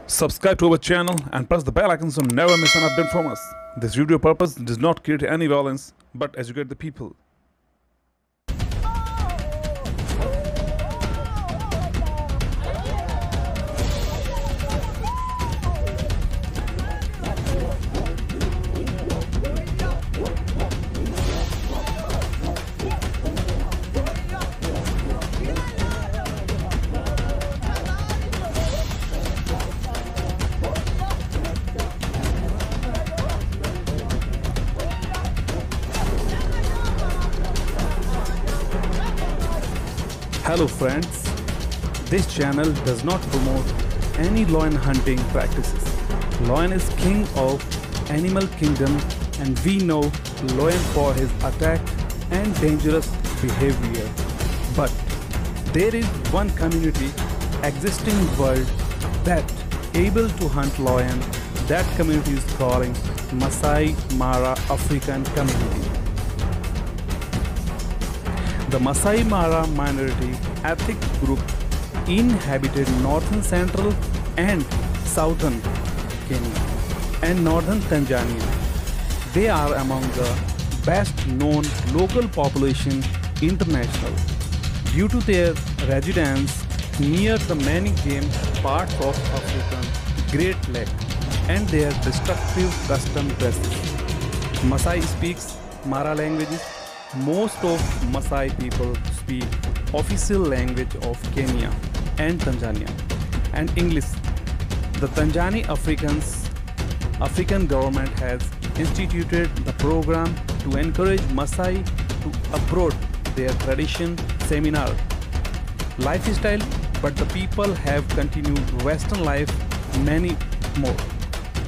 Subscribe to our channel and press the bell icon so never miss an update from us. This video purpose does not create any violence but educate the people. Hello friends, this channel does not promote any lion hunting practices. Lion is king of animal kingdom and we know lion for his attack and dangerous behavior. But there is one community existing in the world that able to hunt lion. That community is calling Masai Mara African community. The Masai Mara minority ethnic group inhabited northern central and southern Kenya and northern Tanzania. They are among the best known local population international due to their residence near the many game parts of African Great Lake and their destructive custom dresses. Masai speaks Mara languages. Most of Masai people speak official language of Kenya and Tanzania and English. The Tanzania African government has instituted the program to encourage Masai to abroad their tradition seminar lifestyle, but the people have continued Western life many more.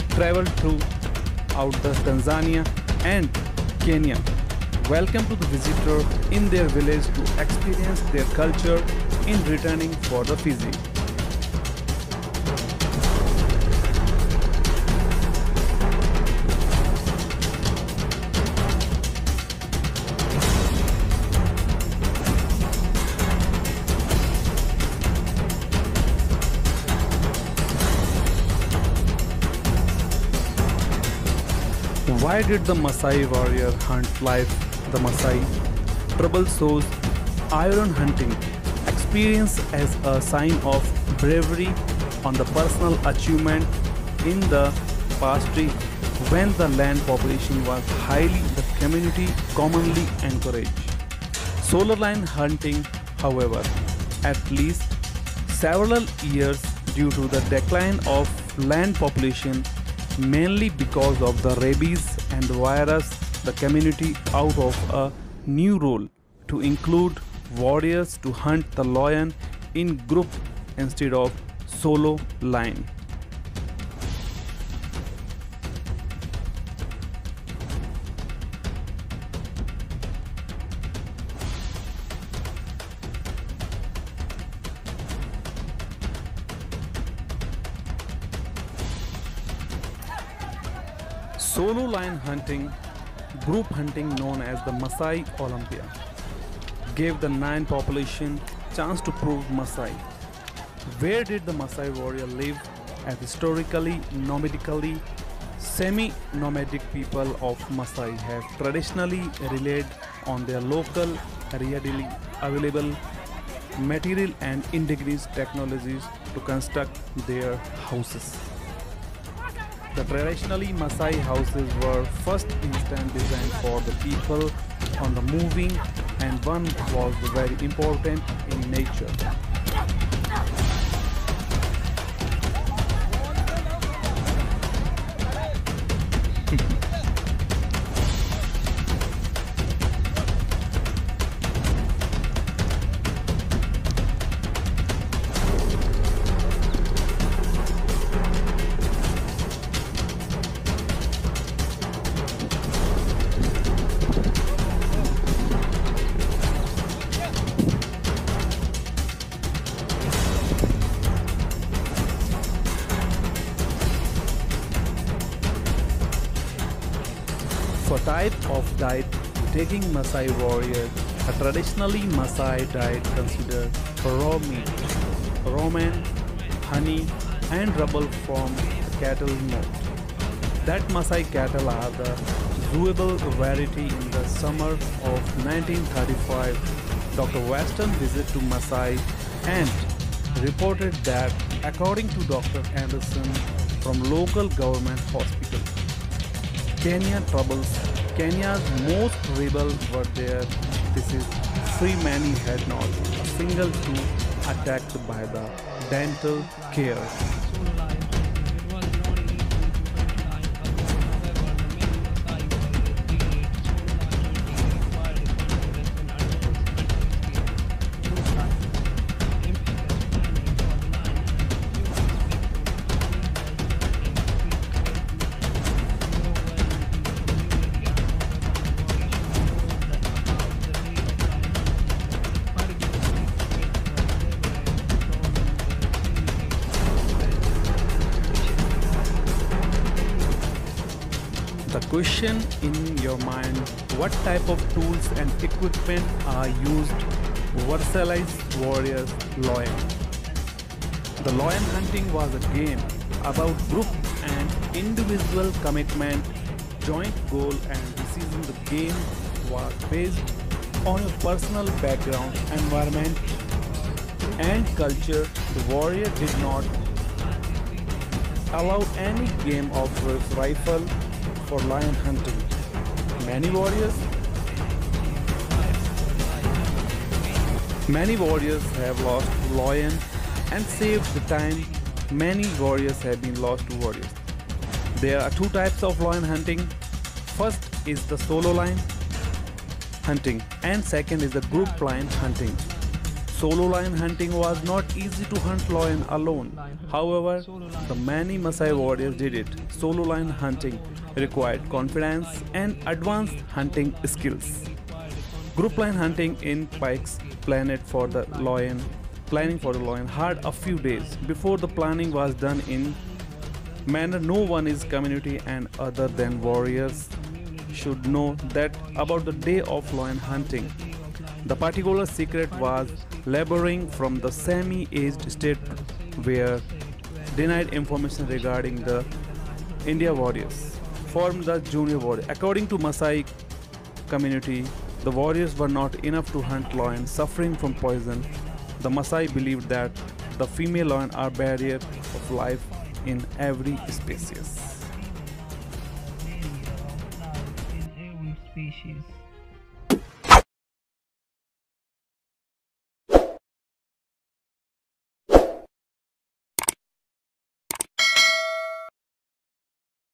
Traveled throughout the Tanzania and Kenya. Welcome to the visitor in their village to experience their culture in returning for the Fiji. Why did the Masai warrior hunt life? The Masai tribal shows iron hunting experience as a sign of bravery on the personal achievement in the past when the land population was highly the community commonly encouraged. Solar line hunting, however, at least several years due to the decline of land population mainly because of the rabies and virus, the community out of a new role to include warriors to hunt the lion in group instead of solo line. Solo line hunting, group hunting known as the Masai Olympia, gave the 9 population chance to prove Masai. Where did the Masai warrior live? As historically, nomadically, semi-nomadic people of Masai have traditionally relied on their local, readily available material and indigenous technologies to construct their houses. The traditionally Masai houses were first instant designed for the people on the moving, and one was very important in nature. For type of diet taking Masai warrior, a traditionally Masai diet considered raw meat, ramen, honey, and rubble from the cattle moat. That Maasai cattle are the viewable variety in the summer of 1935. Dr. Weston visited to Maasai and reported that according to Dr. Anderson from local government hospital, Kenya troubles, Kenya's most rebel were there. This is free many had not a single tooth attacked by the dental care. The question in your mind, what type of tools and equipment are used Versailles warriors lion? The lion hunting was a game about group and individual commitment, joint goal, and decision. The game was based on your personal background, environment, and culture. The warrior did not allow any game of rifle for lion hunting. Many warriors have lost lion and saved the time. Many warriors have been lost to warriors. There are two types of lion hunting. First is the solo lion hunting and second is the group lion hunting. Solo lion hunting was not easy to hunt lion alone. However, the many Maasai warriors did it. Solo lion hunting required confidence and advanced hunting skills. Group lion hunting in Pikes planning for the lion had a few days. Before the planning was done in manner no one is community and other than warriors should know that about the day of lion hunting. The particular secret was laboring from the semi-aged state where denied information regarding the India warriors formed the junior warrior. According to Maasai community, the warriors were not enough to hunt lions suffering from poison. The Maasai believed that the female lion are barrier of life in every species. Species.